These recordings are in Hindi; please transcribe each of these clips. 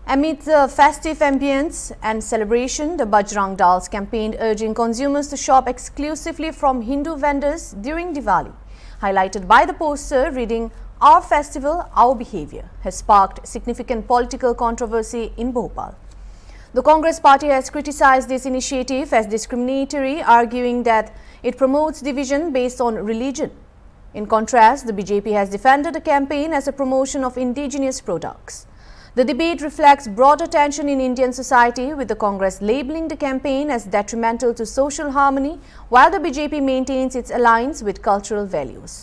Amid the festive ambience and celebration, the Bajrang Dals campaigned urging consumers to shop exclusively from Hindu vendors during Diwali. Highlighted by the poster reading, "Our festival, our behavior," has sparked significant political controversy in Bhopal. The Congress party has criticized this initiative as discriminatory, arguing that it promotes division based on religion. In contrast, the BJP has defended the campaign as a promotion of indigenous products. The debate reflects broader tension in Indian society, with the Congress labeling the campaign as detrimental to social harmony, while the BJP maintains its alliance with cultural values.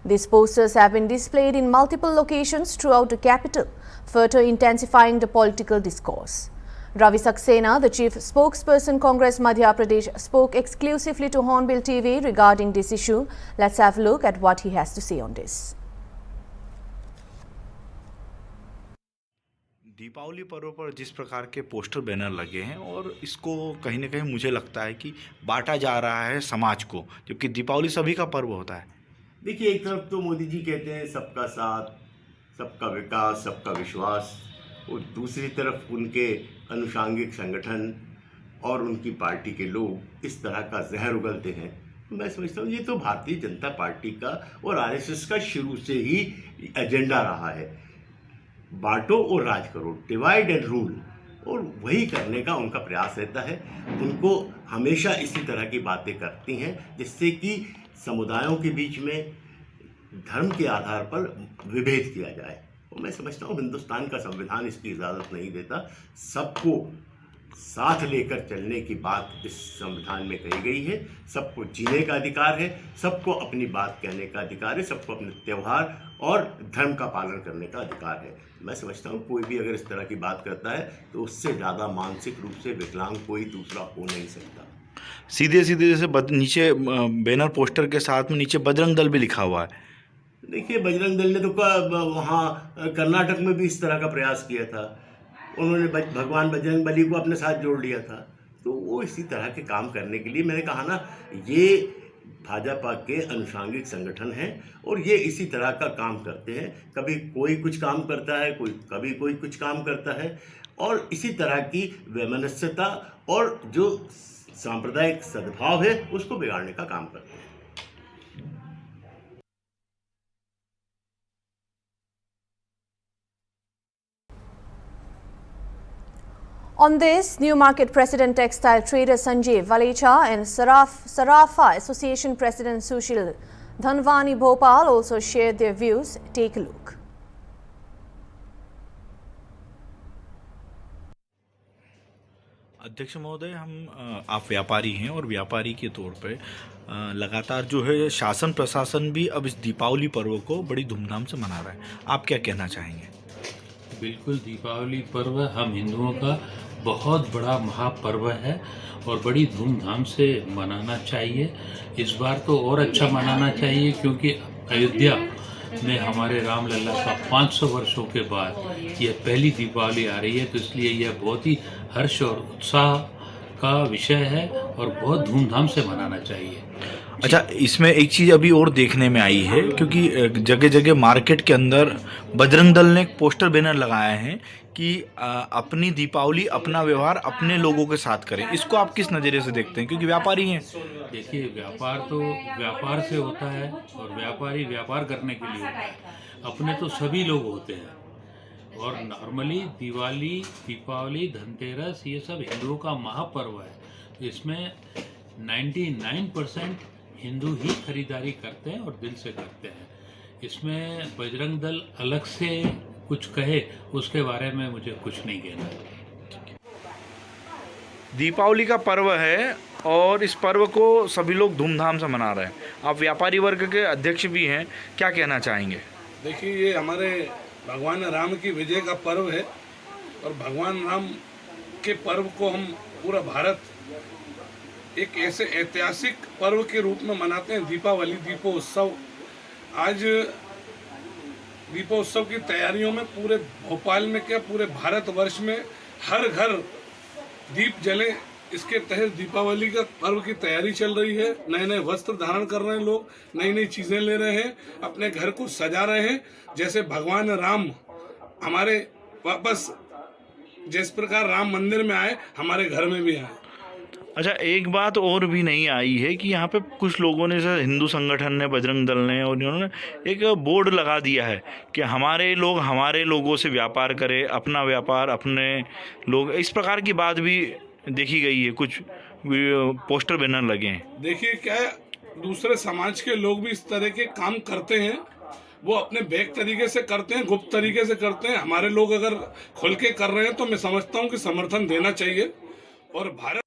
These posters have been displayed in multiple locations throughout the capital, further intensifying the political discourse. Ravi Saxena, the chief spokesperson Congress Madhya Pradesh, spoke exclusively to Hornbill TV regarding this issue. Let's have a look at what he has to say on this. Deepawali पर्व पर जिस प्रकार के पोस्टर बैनर लगे हैं और इसको कहीं ना कहीं मुझे लगता है कि बांटा जा रहा है समाज को, जबकि दीपावली सभी का पर्व होता है। देखिए, एक तरफ तो मोदी जी कहते हैं सबका साथ, सबका विकास, सबका विश्वास, और दूसरी तरफ उनके अनुषांगिक संगठन और उनकी पार्टी के लोग इस तरह का जहर उगलते हैं। मैं समझता हूँ ये तो भारतीय जनता पार्टी का और आरएसएस का शुरू से ही एजेंडा रहा है, बांटो और राज करो, डिवाइड एंड रूल, और वही करने का उनका प्रयास रहता है। उनको हमेशा इसी तरह की बातें करती हैं जिससे कि समुदायों के बीच में धर्म के आधार पर विभेद किया जाए। और मैं समझता हूँ हिंदुस्तान का संविधान इसकी इजाज़त नहीं देता। सबको साथ लेकर चलने की बात इस संविधान में कही गई है। सबको जीने का अधिकार है, सबको अपनी बात कहने का अधिकार है, सबको अपने त्यौहार और धर्म का पालन करने का अधिकार है। मैं समझता हूँ कोई भी अगर इस तरह की बात करता है तो उससे ज़्यादा मानसिक रूप से विकलांग कोई दूसरा हो नहीं सकता। सीधे सीधे जैसे नीचे बैनर पोस्टर के साथ में नीचे बजरंग दल भी लिखा हुआ है। देखिए, बजरंग दल ने तो वहाँ कर्नाटक में भी इस तरह का प्रयास किया था। उन्होंने भगवान बजरंग बली को अपने साथ जोड़ लिया था। तो वो इसी तरह के काम करने के लिए, मैंने कहा ना, ये भाजपा के अनुषांगिक संगठन हैं और ये इसी तरह का काम करते हैं। कभी कोई कुछ काम करता है, कभी कोई कुछ काम करता है, और इसी तरह की वैमनस्यता और जो सांप्रदायिक सद्भाव है उसको बिगाड़ने का काम करते हैं। On this, New Market President Textile Trader Sanjay Valecha and Sarafa Association President Sushil Dhanwani Bhopal also shared their views. Take a look. अध्यक्ष महोदय, आप व्यापारी हैं और व्यापारी के तौर पे लगातार जो है शासन प्रशासन भी अब इस दीपावली पर्व को बड़ी धूमधाम से मना रहा है। आप क्या कहना चाहेंगे? बिल्कुल, दीपावली पर्व हम हिंदुओं का बहुत बड़ा महापर्व है और बड़ी धूमधाम से मनाना चाहिए। इस बार तो और अच्छा मनाना चाहिए क्योंकि अयोध्या में हमारे रामलला का 500 वर्षों के बाद यह पहली दीपावली आ रही है, तो इसलिए यह बहुत ही हर्ष और उत्साह का विषय है और बहुत धूमधाम से मनाना चाहिए। अच्छा, इसमें एक चीज़ अभी और देखने में आई है, क्योंकि जगह जगह मार्केट के अंदर बजरंग दल ने एक पोस्टर बैनर लगाए हैं कि अपनी दीपावली, अपना व्यवहार अपने लोगों के साथ करें। इसको आप किस नज़रिए से देखते हैं, क्योंकि व्यापारी हैं? देखिए, व्यापार तो व्यापार से होता है और व्यापारी व्यापार करने के लिए होता है। अपने तो सभी लोग होते हैं और नॉर्मली दिवाली, दीपावली, धनतेरस, ये सब हिंदुओं का महापर्व है। इसमें 99% हिंदू ही खरीदारी करते हैं और दिल से करते हैं। इसमें बजरंग दल अलग से कुछ कहे उसके बारे में मुझे कुछ नहीं कहना है। दीपावली का पर्व है और इस पर्व को सभी लोग धूमधाम से मना रहे हैं। आप व्यापारी वर्ग के अध्यक्ष भी हैं, क्या कहना चाहेंगे? देखिए, ये हमारे भगवान राम की विजय का पर्व है और भगवान राम के पर्व को हम पूरा भारत एक ऐसे ऐतिहासिक पर्व के रूप में मनाते हैं। दीपावली, दीपोत्सव। आज दीपोत्सव की तैयारियों में पूरे भोपाल में क्या पूरे भारतवर्ष में हर घर दीप जले। इसके तहत दीपावली का पर्व की तैयारी चल रही है। नए नए वस्त्र धारण कर रहे हैं लोग, नई नई चीज़ें ले रहे हैं, अपने घर को सजा रहे हैं। जैसे भगवान राम हमारे वापस जिस प्रकार राम मंदिर में आए हमारे घर में भी आए। अच्छा, एक बात और भी नहीं आई है कि यहाँ पे कुछ लोगों ने, जैसे हिंदू संगठन ने, बजरंग दल ने, और इन्होंने एक बोर्ड लगा दिया है कि हमारे लोग हमारे लोगों से व्यापार करें, अपना व्यापार अपने लोग, इस प्रकार की बात भी देखी गई है, कुछ पोस्टर बैनर लगे हैं। देखिए क्या है, दूसरे समाज के लोग भी इस तरह के काम करते हैं, वो अपने बैक तरीके से करते हैं, गुप्त तरीके से करते हैं। हमारे लोग अगर खुल के कर रहे हैं तो मैं समझता हूँ कि समर्थन देना चाहिए। और भारत